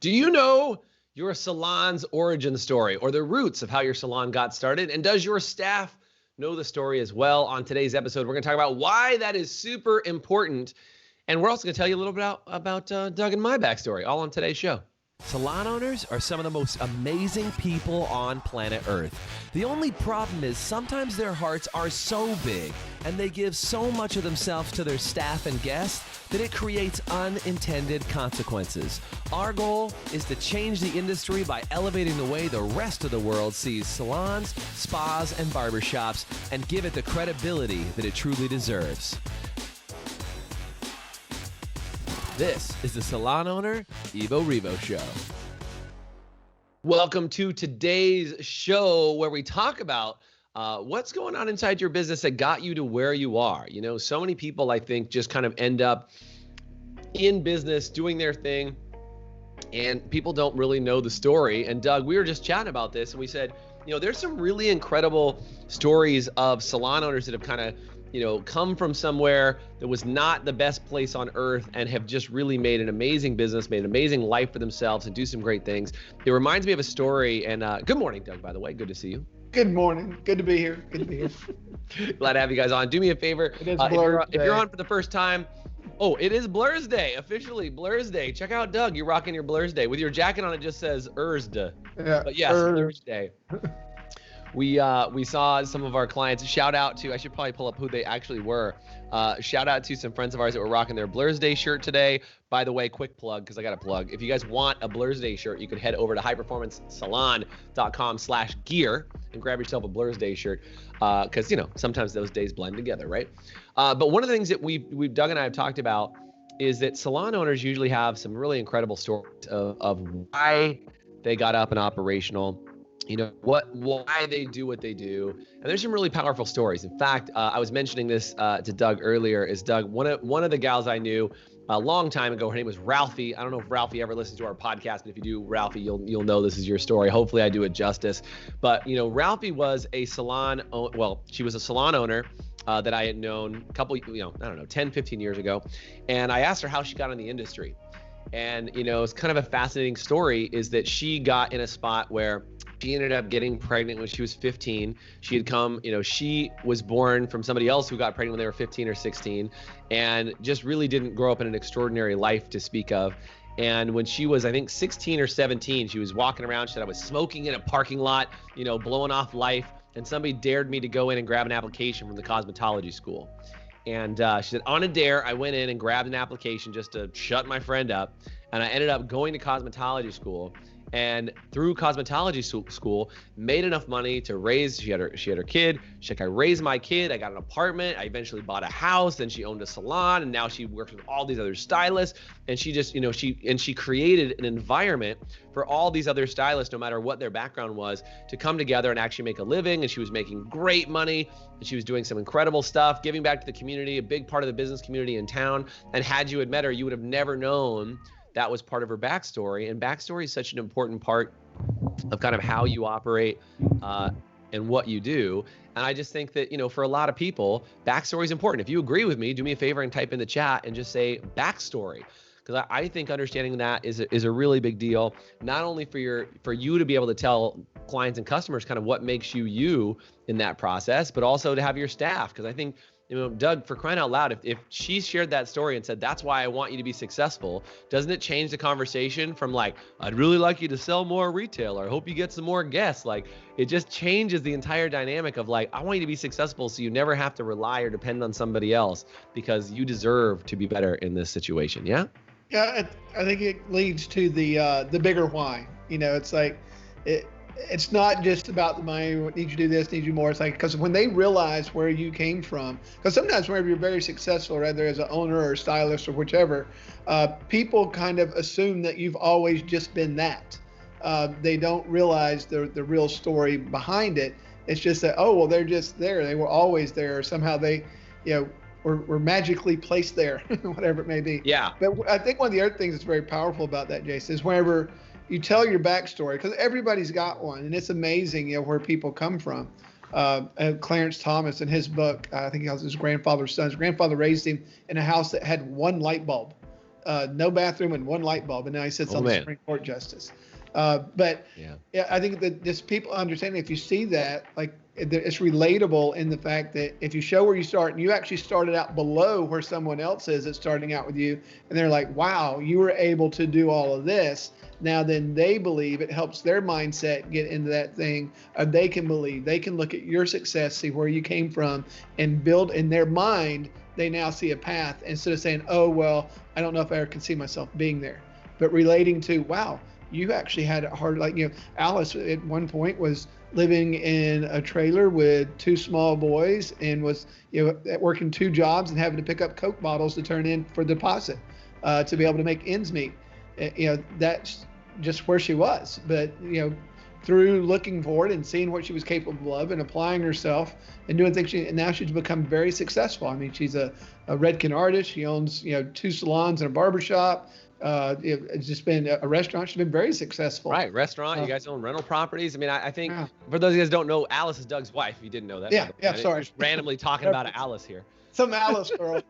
Do you know your salon's origin story or the roots of how your salon got started? And does your staff know the story as well? On today's episode, we're going to talk about why that is super important. And we're also going to tell you a little bit about Doug and my backstory, all on today's show. Salon owners are some of the most amazing people on planet Earth. The only problem is sometimes their hearts are so big and they give so much of themselves to their staff and guests that it creates unintended consequences. Our goal is to change the industry by elevating the way the rest of the world sees salons, spas, and barbershops and give it the credibility that it truly deserves. This is the Salon Owner Evo Revo Show. Welcome to today's show where we talk about what's going on inside your business that got you to where you are. You know, so many people, I think, just kind of end up in business doing their thing and people don't really know the story. And Doug, we were just chatting about this and we said, you know, there's some really incredible stories of salon owners that have kind of come from somewhere that was not the best place on earth and have just really made an amazing business, made an amazing life for themselves and do some great things. It reminds me of a story. And good morning, Doug, by the way. Good to see you. Good morning. Good to be here. Good to be here. Glad to have you guys on. Do me a favor. It is if you're on for the first time, it is Blur's Day, officially Blur's Day. Check out Doug. You're rocking your Blur's Day. With your jacket on, it just says Erzda. Yeah. But yes, Blur's Day. We saw some of our clients. Shout out to, I should probably pull up who they actually were. Shout out to some friends of ours that were rocking their Blur's Day shirt today. By the way, quick plug, because I got a plug. If you guys want a Blur's Day shirt, you can head over to highperformancesalon.com/gear and grab yourself a Blur's Day shirt. Because, sometimes those days blend together, right? But one of the things that we've Doug and I have talked about is that salon owners usually have some really incredible stories of why they got up and operational. Why they do what they do. And there's some really powerful stories. In fact, I was mentioning this to Doug earlier, is Doug, one of the gals I knew a long time ago, her name was Ralphie. I don't know if Ralphie ever listens to our podcast, but if you do, Ralphie, you'll know this is your story. Hopefully I do it justice. But, Ralphie was a salon, she was a salon owner that I had known a couple, 10, 15 years ago. And I asked her how she got in the industry. And, it's kind of a fascinating story is that she got in a spot where she ended up getting pregnant when she was 15. She had come, she was born from somebody else who got pregnant when they were 15 or 16 and just really didn't grow up in an extraordinary life to speak of. And when she was, I think, 16 or 17, she was walking around. She said, I was smoking in a parking lot, blowing off life. And somebody dared me to go in and grab an application from the cosmetology school. And she said, on a dare, I went in and grabbed an application just to shut my friend up. And I ended up going to cosmetology school. And through cosmetology school, made enough money to raise, she had her kid. She's like, I raised my kid, I got an apartment, I eventually bought a house, then she owned a salon, and now she works with all these other stylists. And she just, she created an environment for all these other stylists, no matter what their background was, to come together and actually make a living. And she was making great money, and she was doing some incredible stuff, giving back to the community, a big part of the business community in town. And had you had met her, you would have never known that was part of her backstory. And backstory is such an important part of kind of how you operate and what you do. And I just think that, for a lot of people, backstory is important. If you agree with me, do me a favor and type in the chat and just say backstory. Because I think understanding that is a really big deal, not only for you to be able to tell clients and customers kind of what makes you in that process, but also to have your staff. Because I think, Doug, for crying out loud, if she shared that story and said, that's why I want you to be successful, doesn't it change the conversation from like, I'd really like you to sell more retail, or I hope you get some more guests? Like, it just changes the entire dynamic of like, I want you to be successful so you never have to rely or depend on somebody else, because you deserve to be better in this situation. Yeah? Yeah, I think it leads to the bigger why. It's like, it's not just about the money, need you to do this, need you more. It's like, because when they realize where you came from, because sometimes whenever you're very successful, whether as an owner or a stylist or whichever, people kind of assume that you've always just been that. They don't realize the real story behind it. It's just that, they're just there. They were always there. Or somehow they, were magically placed there, whatever it may be. Yeah. But I think one of the other things that's very powerful about that, Jason, is whenever you tell your backstory, because everybody's got one, and it's amazing, where people come from. Clarence Thomas in his book, I think he was his grandfather's son. His grandfather raised him in a house that had one light bulb. no bathroom and one light bulb, and now he sits on the Supreme Court justice. But yeah, I think that just people understanding, if you see that, like, it's relatable in the fact that if you show where you start and you actually started out below where someone else is that's starting out with you, and they're like, wow, you were able to do all of this. Now then they believe, it helps their mindset get into that thing. They can believe, they can look at your success, see where you came from, and build in their mind. They now see a path instead of saying, oh, well, I don't know if I ever can see myself being there, but relating to, wow, you actually had it hard. Like, Alice at one point was living in a trailer with 2 small boys and was, working 2 jobs and having to pick up Coke bottles to turn in for deposit to be able to make ends meet. That's just where she was. But, through looking forward and seeing what she was capable of and applying herself and doing things, and now she's become very successful. I mean, she's a Redken artist. She owns, 2 salons and a barbershop. It's just been a restaurant. She's been very successful. Right. Restaurant. You guys own rental properties. I mean, I think for those of you guys who don't know, Alice is Doug's wife. If you didn't know that. Yeah. Sorry. Just randomly talking about Alice here. Some Alice girl.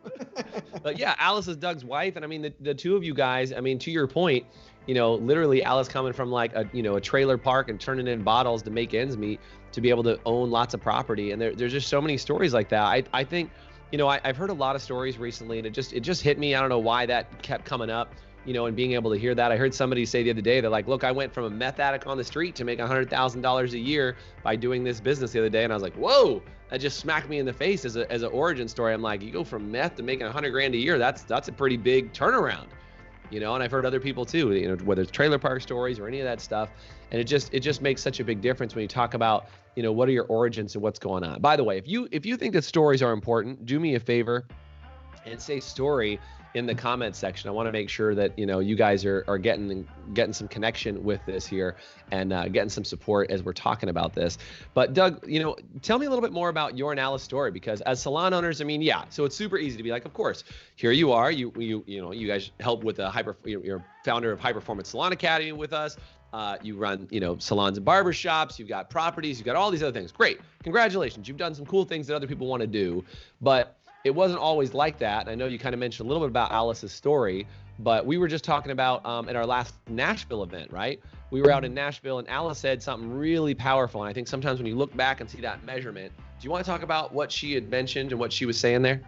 But yeah, Alice is Doug's wife. And I mean, the 2 of you guys, I mean, to your point, literally Alice coming from like a trailer park and turning in bottles to make ends meet to be able to own lots of property. And there's just so many stories like that. I think, I've heard a lot of stories recently, and it just hit me. I don't know why that kept coming up. And being able to hear that. I heard somebody say the other day, they're like, look, I went from a meth addict on the street to make $100,000 a year by doing this business the other day. And I was like, whoa, that just smacked me in the face as an origin story. I'm like, you go from meth to making $100,000 a year. That's a pretty big turnaround, and I've heard other people too, whether it's trailer park stories or any of that stuff. And it just makes such a big difference when you talk about, what are your origins and what's going on. By the way, if you think that stories are important, do me a favor and say story in the comments section. I want to make sure that you guys are getting some connection with this here and getting some support as we're talking about this. But Doug, tell me a little bit more about your and Alice story, because as salon owners, I mean, so it's super easy to be like, of course, here you are, you guys help with you're founder of High Performance Salon Academy with us. You run, salons and barbershops. You've got properties. You've got all these other things. Great, congratulations. You've done some cool things that other people want to do, but it wasn't always like that. I know you kind of mentioned a little bit about Alice's story, but we were just talking about at our last Nashville event, right? We were out in Nashville and Alice said something really powerful. And I think sometimes when you look back and see that measurement, do you want to talk about what she had mentioned and what she was saying there?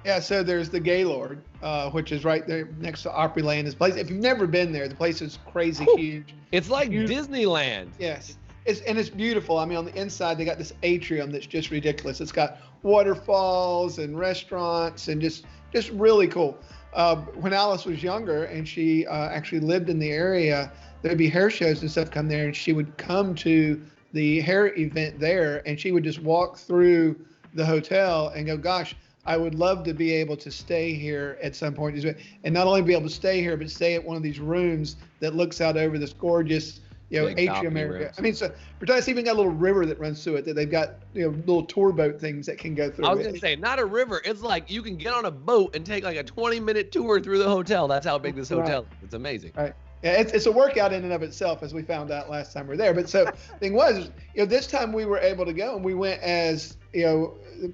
Yeah, so there's the Gaylord, which is right there next to Opryland. This place, if you've never been there, the place is crazy huge. It's like Disneyland. Yes. It's beautiful. I mean, on the inside, they got this atrium that's just ridiculous. It's got waterfalls and restaurants and just really cool. When Alice was younger and she actually lived in the area, there'd be hair shows and stuff come there, and she would come to the hair event there, and she would just walk through the hotel and go, gosh, I would love to be able to stay here at some point. And not only be able to stay here, but stay at one of these rooms that looks out over this gorgeous atrium area. Rooms. I mean, so it's even got a little river that runs through it that they've got, little tour boat things that can go through. I was going to say, not a river. It's like you can get on a boat and take like a 20-minute tour through the hotel. That's how big this hotel is. It's amazing. Right. Yeah, it's a workout in and of itself, as we found out last time we were there. But so the thing was, this time we were able to go, and we went as,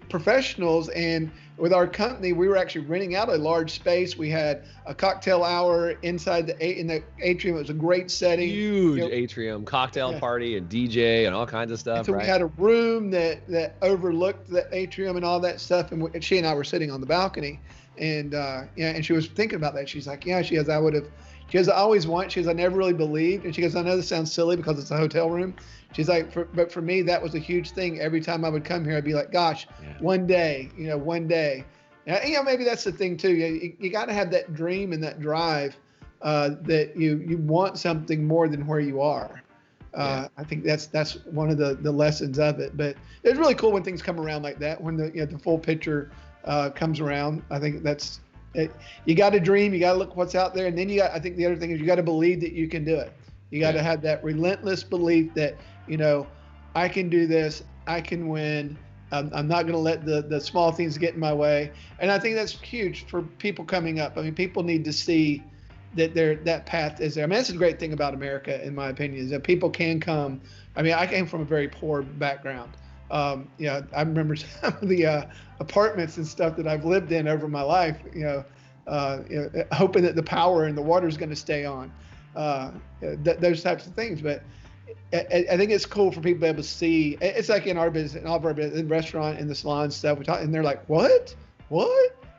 professionals, and with our company, we were actually renting out a large space. We had a cocktail hour inside in the atrium. It was a great setting. Huge atrium, cocktail party and DJ and all kinds of stuff. And so we had a room that overlooked the atrium and all that stuff. And she and I were sitting on the balcony, and and she was thinking about that. She's like, she goes, I always want. She goes, I never really believed. And she goes, I know this sounds silly because it's a hotel room. She's like, but for me, that was a huge thing. Every time I would come here, I'd be like, gosh, one day, one day. And, maybe that's the thing too. You got to have that dream and that drive that you want something more than where you are. I think that's one of the lessons of it. But it's really cool when things come around like that. When the full picture comes around, I think that's. You got to dream, you got to look what's out there, and then I think the other thing is you got to believe that you can do it. You got to have that relentless belief that, I can do this, I can win. I'm not going to let the small things get in my way. And I think that's huge for people coming up. I mean, people need to see that that path is there. I mean, that's the great thing about America, in my opinion, is that people can come. I mean, I came from a very poor background. I remember some of the apartments and stuff that I've lived in over my life. hoping that the power and the water is going to stay on, those types of things. But I think it's cool for people to be able to see. It's like in our business, in all of our business, in restaurant, in the salon stuff, we talk, and they're like, what?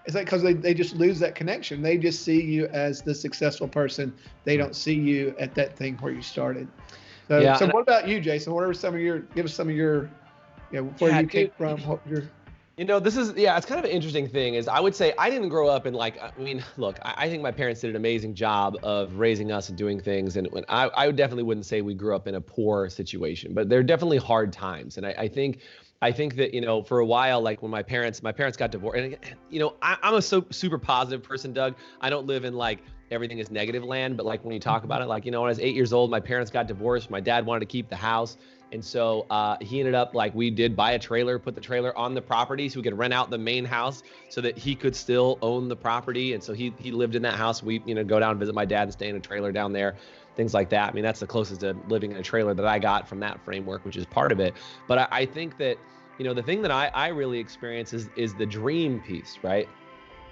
It's like, because they just lose that connection. They just see you as the successful person. They don't see you at that thing where you started. So, Yeah, so what about you, Jason? What are give us some of your, where you came from, what your. This is, it's kind of an interesting thing is I would say I didn't grow up in look, I think my parents did an amazing job of raising us and doing things. And I definitely wouldn't say we grew up in a poor situation, but they're definitely hard times. And I think that, for a while, like when my parents got divorced, and, I'm a super positive person, Doug. I don't live in like everything is negative land, but like when you talk about it, like, when I was 8 years old, my parents got divorced. My dad wanted to keep the house. And so he ended up, like, we did buy a trailer, put the trailer on the property so we could rent out the main house so that he could still own the property. And so he lived in that house. We, go down and visit my dad and stay in a trailer down there, things like that. I mean, that's the closest to living in a trailer that I got from that framework, which is part of it. But I think that, the thing that I really experience is the dream piece, right?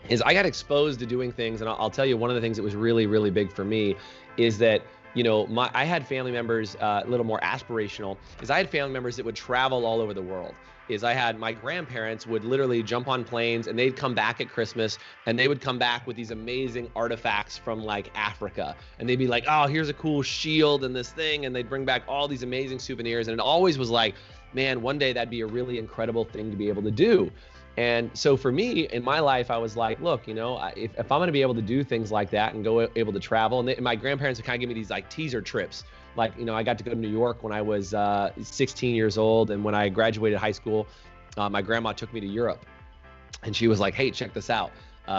Is I got exposed to doing things. And I'll tell you, one of the things that was really, really big for me is that, I had family members, a little more aspirational, is I had family members that would travel all over the world. Is I had my grandparents would literally jump on planes and they'd come back at Christmas and they would come back with these amazing artifacts from like Africa. And they'd be like, oh, here's a cool shield and this thing. And they'd bring back all these amazing souvenirs. And it always was like, man, one day that'd be a really incredible thing to be able to do. And so for me in my life, I was like, look, if I'm going to be able to do things like that and able to travel, and my grandparents would kind of give me these like teaser trips. Like, I got to go to New York when I was 16 years old. And when I graduated high school, my grandma took me to Europe and she was like, hey, check this out.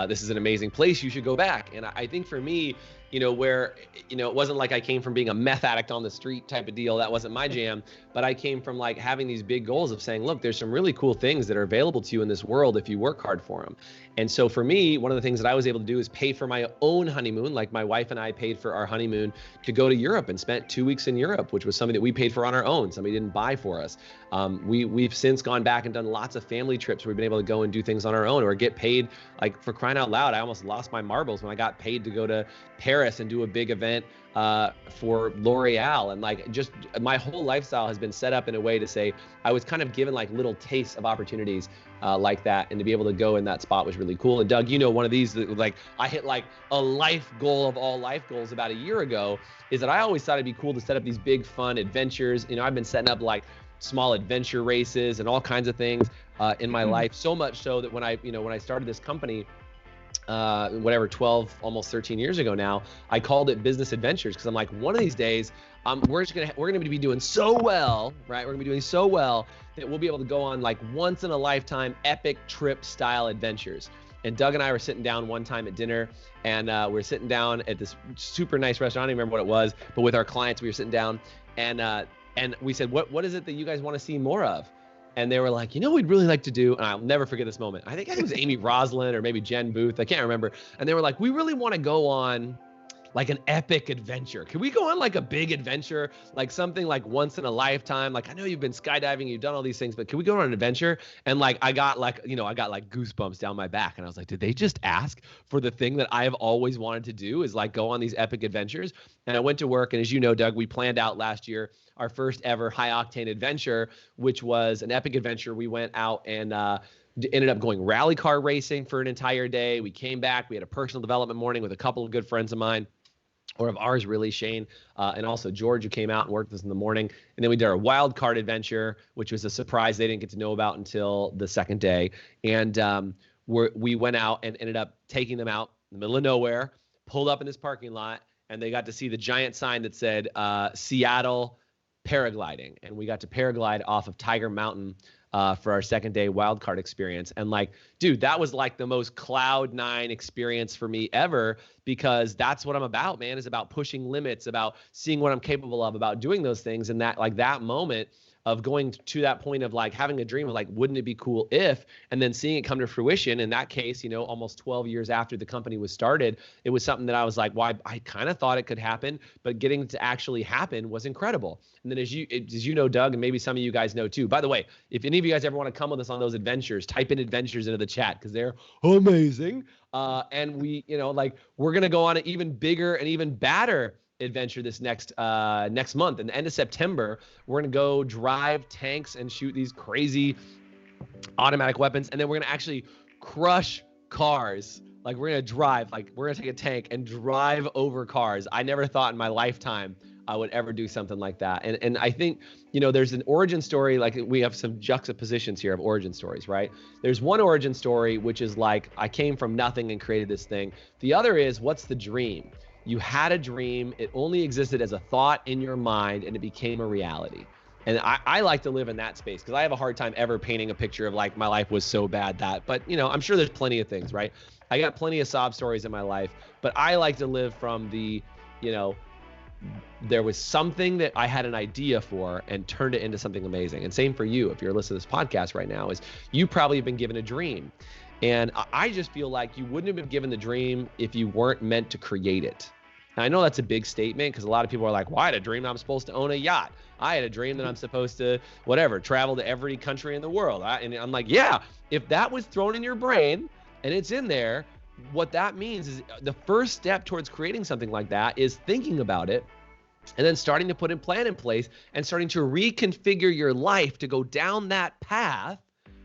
This is an amazing place. You should go back. And I think for me, where, it wasn't like I came from being a meth addict on the street type of deal. That wasn't my jam. But I came from like having these big goals of saying, look, there's some really cool things that are available to you in this world if you work hard for them. And so for me, one of the things that I was able to do is pay for my own honeymoon. Like my wife and I paid for our honeymoon to go to Europe and spent 2 weeks in Europe, which was something that we paid for on our own. Somebody didn't buy for us. We've since gone back and done lots of family trips where we've been able to go and do things on our own or get paid. Like, for crying out loud, I almost lost my marbles when I got paid to go to Paris and do a big event for L'Oreal. And like, just my whole lifestyle has been set up in a way to say I was kind of given like little tastes of opportunities like that, and to be able to go in that spot was really cool. And Doug, one of these that, like, I hit like a life goal of all life goals about a year ago, is that I always thought it'd be cool to set up these big fun adventures. I've been setting up like small adventure races and all kinds of things in my life, so much so that when I started this company, 12, almost 13 years ago now, I called it Business Adventures, because I'm like, one of these days, we're gonna be doing so well, right? We're gonna be doing so well that we'll be able to go on like once in a lifetime epic trip style adventures. And Doug and I were sitting down one time at dinner, and we're sitting down at this super nice restaurant. I don't even remember what it was, but with our clients, we were sitting down, and we said, what is it that you guys want to see more of? And they were like, we'd really like to do, and I'll never forget this moment. I think it was Amy Roslin or maybe Jen Booth. I can't remember. And they were like, we really want to go on like an epic adventure. Can we go on like a big adventure, like something like once in a lifetime? Like, I know you've been skydiving, you've done all these things, but can we go on an adventure? And like, I got like goosebumps down my back. And I was like, did they just ask for the thing that I have always wanted to do, is like go on these epic adventures? And I went to work. And as you know, Doug, we planned out last year our first ever high octane adventure, which was an epic adventure. We went out and ended up going rally car racing for an entire day. We came back. We had a personal development morning with a couple of good friends of mine, or of ours really, Shane, and also George, who came out and worked with us in the morning. And then we did our wild card adventure, which was a surprise they didn't get to know about until the second day. And we went out and ended up taking them out in the middle of nowhere, pulled up in this parking lot, and they got to see the giant sign that said Seattle paragliding. And we got to paraglide off of Tiger Mountain for our second day wildcard experience. And like, dude, that was like the most Cloud9 experience for me ever, because that's what I'm about, man, is about pushing limits, about seeing what I'm capable of, about doing those things. And that, like, that moment of going to that point of like having a dream of like, wouldn't it be cool if, and then seeing it come to fruition. In that case, you know, almost 12 years after the company was started, it was something that I was like, well, I kind of thought it could happen, but getting it to actually happen was incredible. And then as you know, Doug, and maybe some of you guys know too, by the way, if any of you guys ever want to come with us on those adventures, type in adventures into the chat because they're amazing. And we, you know, like we're going to go on an even bigger and even badder adventure this next month. In the end of September, we're going to go drive tanks and shoot these crazy automatic weapons. And then we're going to actually crush cars. Like we're going to drive, like we're going to take a tank and drive over cars. I never thought in my lifetime I would ever do something like that. And I think, you know, there's an origin story, like we have some juxtapositions here of origin stories, right? There's one origin story, which is like, I came from nothing and created this thing. The other is, what's the dream? You had a dream, it only existed as a thought in your mind, and it became a reality. And I like to live in that space because I have a hard time ever painting a picture of like my life was so bad that, but you know, I'm sure there's plenty of things, right? I got plenty of sob stories in my life, but I like to live from the, you know, there was something that I had an idea for and turned it into something amazing. And same for you, if you're listening to this podcast right now, is you probably have been given a dream. And I just feel like you wouldn't have been given the dream if you weren't meant to create it. Now, I know that's a big statement because a lot of people are like, well, I had a dream that I'm supposed to own a yacht. I had a dream that I'm supposed to, whatever, travel to every country in the world. And I'm like, yeah, if that was thrown in your brain and it's in there, what that means is the first step towards creating something like that is thinking about it and then starting to put a plan in place and starting to reconfigure your life to go down that path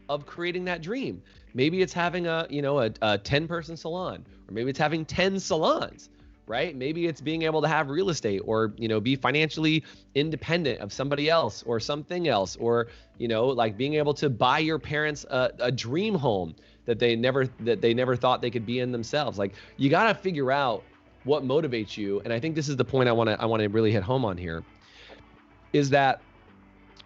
of creating that dream. Maybe it's having a 10-person salon, or maybe it's having 10 salons. Right? Maybe it's being able to have real estate, or, you know, be financially independent of somebody else or something else, or, you know, like being able to buy your parents a dream home that they never thought they could be in themselves. Like, you got to figure out what motivates you. And I think this is the point I want to really hit home on here, is that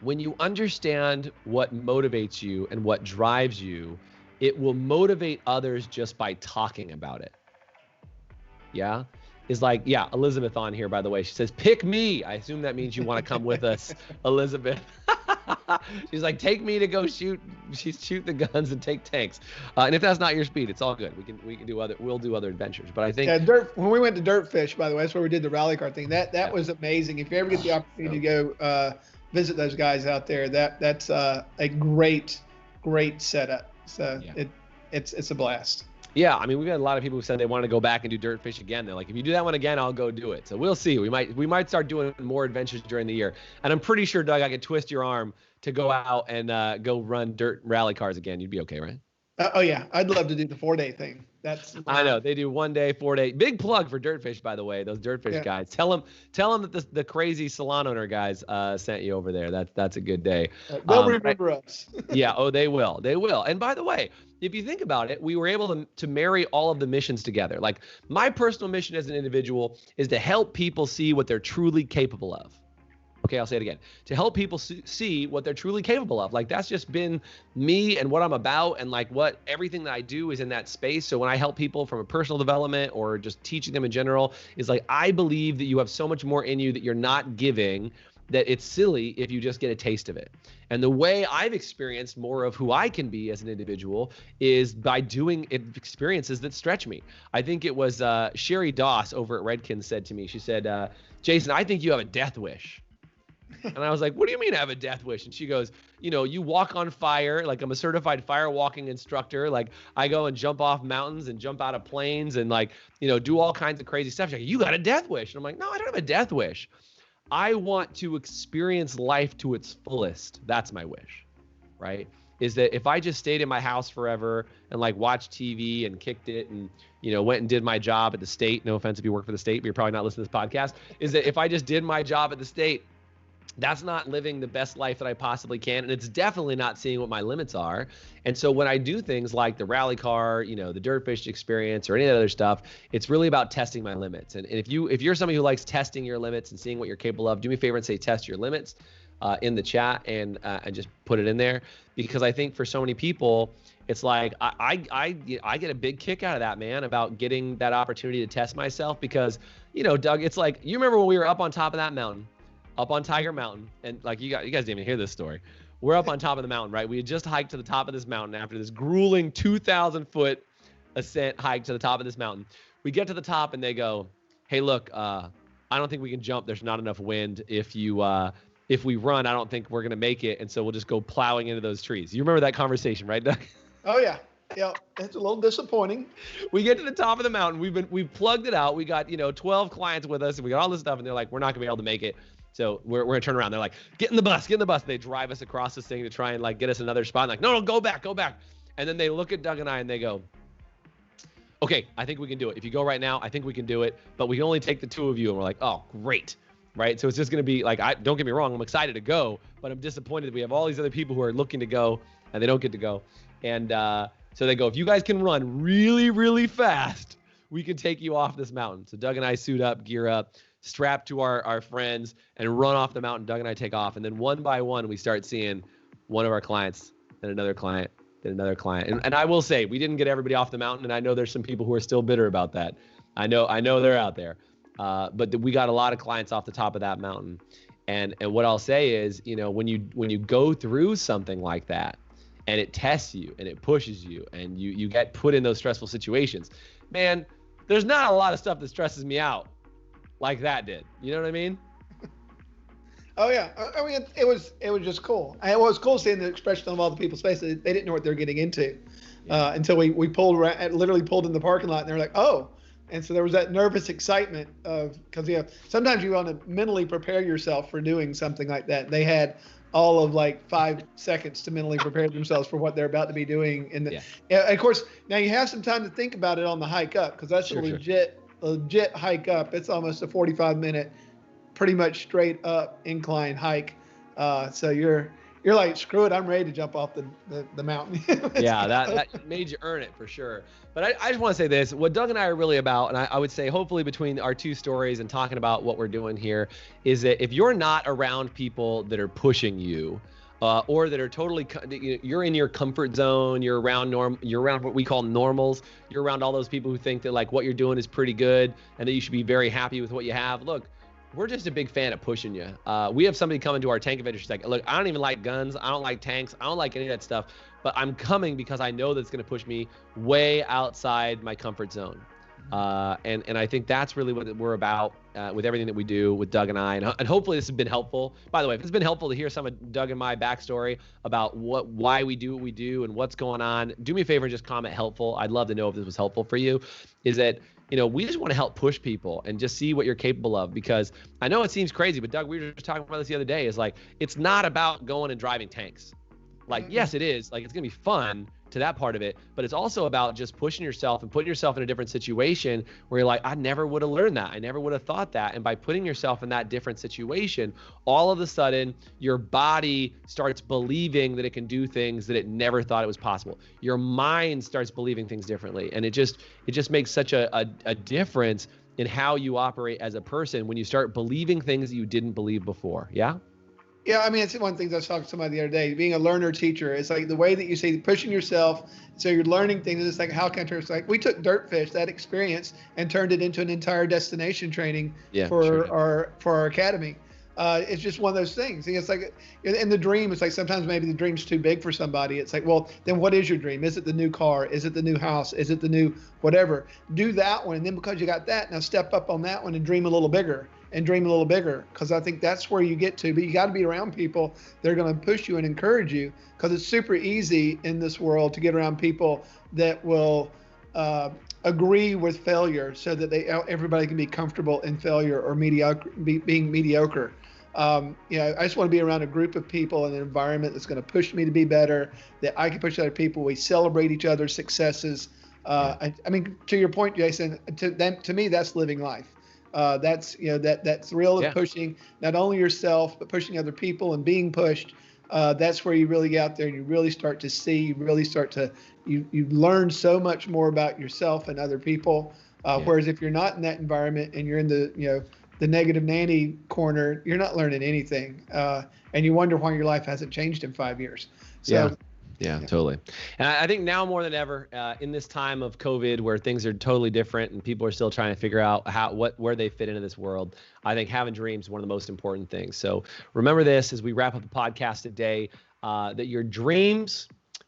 when you understand what motivates you and what drives you, it will motivate others just by talking about it. Yeah. Is like, yeah, Elizabeth on here, by the way. She says, pick me. I assume that means you want to come with us, Elizabeth. She's like, take me to go shoot the guns and take tanks. And if that's not your speed, it's all good. We can do we'll do other adventures. But I think when we went to Dirtfish, by the way, that's where we did the rally car thing. That was amazing. If you ever get the opportunity to go visit those guys out there, that's a great setup. So it's a blast. Yeah, I mean, we've had a lot of people who said they want to go back and do Dirtfish again. They're like, if you do that one again, I'll go do it. So we'll see. We might start doing more adventures during the year. And I'm pretty sure, Doug, I could twist your arm to go out and go run dirt rally cars again. You'd be okay, right? Oh yeah, I'd love to do the 4-day thing. I know they do 1 day, 4 day. Big plug for Dirtfish, by the way. Those Dirtfish guys. Tell them that the crazy salon owner guys sent you over there. That's a good day. They'll remember us. Yeah. Oh, they will. They will. And by the way, if you think about it, we were able to marry all of the missions together. Like, my personal mission as an individual is to help people see what they're truly capable of. Okay, I'll say it again. To help people see what they're truly capable of. Like, that's just been me and what I'm about, and like what everything that I do is in that space. So when I help people from a personal development or just teaching them in general, is like, I believe that you have so much more in you that you're not giving, that it's silly if you just get a taste of it. And the way I've experienced more of who I can be as an individual is by doing experiences that stretch me. I think it was Sherry Doss over at Redken said to me, she said, Jason, I think you have a death wish. And I was like, what do you mean I have a death wish? And she goes, you know, you walk on fire. Like, I'm a certified fire walking instructor. Like, I go and jump off mountains and jump out of planes and, like, you know, do all kinds of crazy stuff. She's like, you got a death wish. And I'm like, no, I don't have a death wish. I want to experience life to its fullest. That's my wish, right? Is that if I just stayed in my house forever and like watched TV and kicked it and, you know, went and did my job at the state, no offense if you work for the state, but you're probably not listening to this podcast, is that if I just did my job at the state, that's not living the best life that I possibly can. And it's definitely not seeing what my limits are. And so when I do things like the rally car, you know, the Dirtfish experience or any other stuff, it's really about testing my limits. And if you're somebody who likes testing your limits and seeing what you're capable of, do me a favor and say test your limits in the chat and just put it in there. Because I think for so many people, it's like I get a big kick out of that, man, about getting that opportunity to test myself. Because, you know, Doug, it's like, you remember when we were up on top of that mountain up on Tiger Mountain, and like you guys didn't even hear this story. We're up on top of the mountain, right? We had just hiked to the top of this mountain after this grueling 2,000 foot ascent hike to the top of this mountain. We get to the top and they go, "Hey, look, I don't think we can jump. There's not enough wind. If we run, I don't think we're gonna make it, and so we'll just go plowing into those trees." You remember that conversation, right, Doug? Oh yeah. Yeah, it's a little disappointing. We get to the top of the mountain. We've plugged it out. We got 12 clients with us, and we got all this stuff, and they're like, "We're not gonna be able to make it." So we're gonna turn around. They're like, "Get in the bus, get in the bus." They drive us across this thing to try and like get us another spot. I'm like, no, go back. And then they look at Doug and I and they go, "Okay, I think we can do it. If you go right now, I think we can do it. But we can only take the two of you." And we're like, "Oh, great." Right. So it's just gonna be like, don't get me wrong, I'm excited to go, but I'm disappointed that we have all these other people who are looking to go and they don't get to go. And so they go, "If you guys can run really, really fast, we can take you off this mountain." So Doug and I suit up, gear up, strap to our friends, and run off the mountain. Doug and I take off. And then one by one, we start seeing one of our clients, then another client, then another client. And I will say, we didn't get everybody off the mountain. And I know there's some people who are still bitter about that. I know they're out there. But we got a lot of clients off the top of that mountain. And what I'll say is, when you go through something like that, and it tests you and it pushes you and you get put in those stressful situations, man, there's not a lot of stuff that stresses me out like that did. You know what I mean? Oh yeah. I mean, it was just cool. It was cool seeing the expression of all the people's faces. They didn't know what they were getting into until we pulled around, literally pulled in the parking lot, and they were like, "Oh." And so there was that nervous excitement because sometimes you want to mentally prepare yourself for doing something like that. They had all of like 5 seconds to mentally prepare themselves for what they're about to be doing. And of course, now you have some time to think about it on the hike up, because that's a legit hike up. It's almost a 45-minute, pretty much straight up incline hike. So you're like, screw it, I'm ready to jump off the mountain. Yeah, that made you earn it for sure. But I just want to say this, what Doug and I are really about, and I would say hopefully between our two stories and talking about what we're doing here, is that if you're not around people that are pushing you, or that are totally, you're in your comfort zone, you're around what we call normals, you're around all those people who think that like what you're doing is pretty good and that you should be very happy with what you have. Look, we're just a big fan of pushing you. We have somebody come into our tank adventure. She's like, "Look, I don't even like guns. I don't like tanks. I don't like any of that stuff. But I'm coming because I know that's going to push me way outside my comfort zone." And I think that's really what we're about with everything that we do with Doug and I. And hopefully this has been helpful. By the way, if it's been helpful to hear some of Doug and my backstory about why we do what we do and what's going on, do me a favor and just comment helpful. I'd love to know if this was helpful for you. Is that, we just want to help push people and just see what you're capable of, because I know it seems crazy, but Doug, we were just talking about this the other day, is like, it's not about going and driving tanks. Like, yes, it is. Like, it's going to be fun to that part of it, but it's also about just pushing yourself and putting yourself in a different situation where you're like, I never would have learned that. I never would have thought that. And by putting yourself in that different situation, all of a sudden your body starts believing that it can do things that it never thought it was possible. Your mind starts believing things differently. And it just makes such a difference in how you operate as a person when you start believing things that you didn't believe before. Yeah. Yeah, I mean, it's one thing I was talking to somebody the other day. Being a learner teacher, it's like the way that you say pushing yourself, so you're learning things. It's like, how can I turn? It's like we took Dirtfish, that experience, and turned it into an entire destination training for our academy. It's just one of those things. It's like in the dream, it's like sometimes maybe the dream's too big for somebody. It's like, well, then what is your dream? Is it the new car? Is it the new house? Is it the new whatever? Do that one, and then because you got that, now step up on that one and dream a little bigger. Because I think that's where you get to. But you got to be around people that are going to push you and encourage you, because it's super easy in this world to get around people that will agree with failure, so that everybody can be comfortable in failure or being mediocre. I just want to be around a group of people in an environment that's going to push me to be better, that I can push other people. We celebrate each other's successes. I mean, to your point, Jason, to me, that's living life. That's that thrill of pushing not only yourself, but pushing other people and being pushed. That's where you really get out there and you really start to see, you learn so much more about yourself and other people. Whereas if you're not in that environment and you're in the negative nanny corner, you're not learning anything. And you wonder why your life hasn't changed in 5 years. So Yeah, totally. And I think now more than ever, in this time of COVID, where things are totally different and people are still trying to figure out where they fit into this world, I think having dreams is one of the most important things. So remember this as we wrap up the podcast today, that your dreams,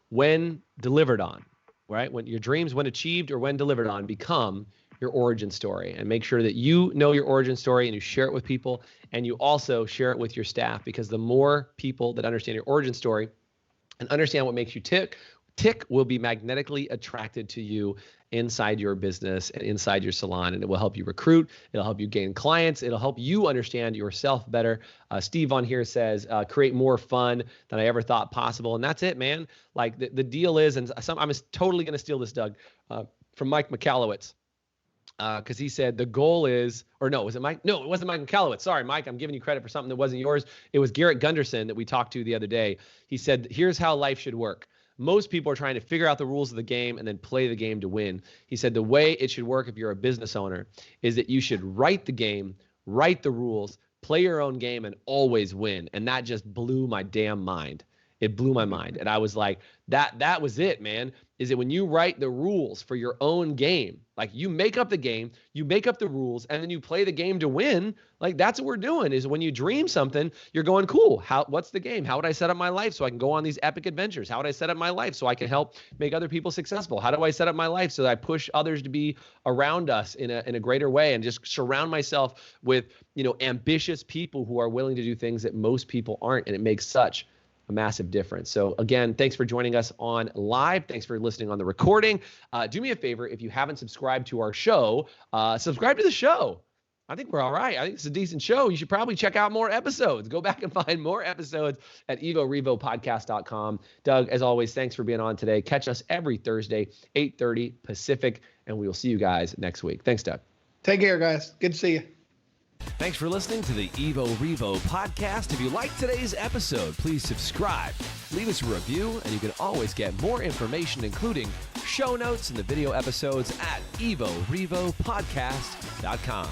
when delivered on, right? When your dreams, when achieved or when delivered on, become your origin story. And make sure that you know your origin story and you share it with people, and you also share it with your staff, because the more people that understand your origin story and understand what makes you tick will be magnetically attracted to you inside your business and inside your salon. And it will help you recruit. It'll help you gain clients. It'll help you understand yourself better. Steve on here says, create more fun than I ever thought possible. And that's it, man. Like the deal is, and I'm totally going to steal this, Doug, from Mike McAllowitz. Because he said the goal is, or no, was it Mike? No, it wasn't Mike McAllowitz. Sorry, Mike, I'm giving you credit for something that wasn't yours. It was Garrett Gunderson that we talked to the other day. He said, here's how life should work. Most people are trying to figure out the rules of the game and then play the game to win. He said the way it should work if you're a business owner is that you should write the game, write the rules, play your own game, and always win. And that just blew my damn mind. It blew my mind. And I was like, that was it, man. Is that when you write the rules for your own game, like you make up the game, you make up the rules, and then you play the game to win. Like that's what we're doing. Is when you dream something, you're going, cool. What's the game? How would I set up my life so I can go on these epic adventures? How would I set up my life so I can help make other people successful? How do I set up my life so that I push others to be around us in a greater way, and just surround myself with, ambitious people who are willing to do things that most people aren't, and it makes such a massive difference. So again, thanks for joining us on live. Thanks for listening on the recording. Do me a favor, if you haven't subscribed to our show, subscribe to the show. I think we're all right. I think it's a decent show. You should probably check out more episodes. Go back and find more episodes at evorevopodcast.com. Doug, as always, thanks for being on today. Catch us every Thursday, 8:30 Pacific, and we will see you guys next week. Thanks, Doug. Take care, guys. Good to see you. Thanks for listening to the Evo Revo podcast. If you liked today's episode, please subscribe, leave us a review, and you can always get more information, including show notes and the video episodes at evorevopodcast.com.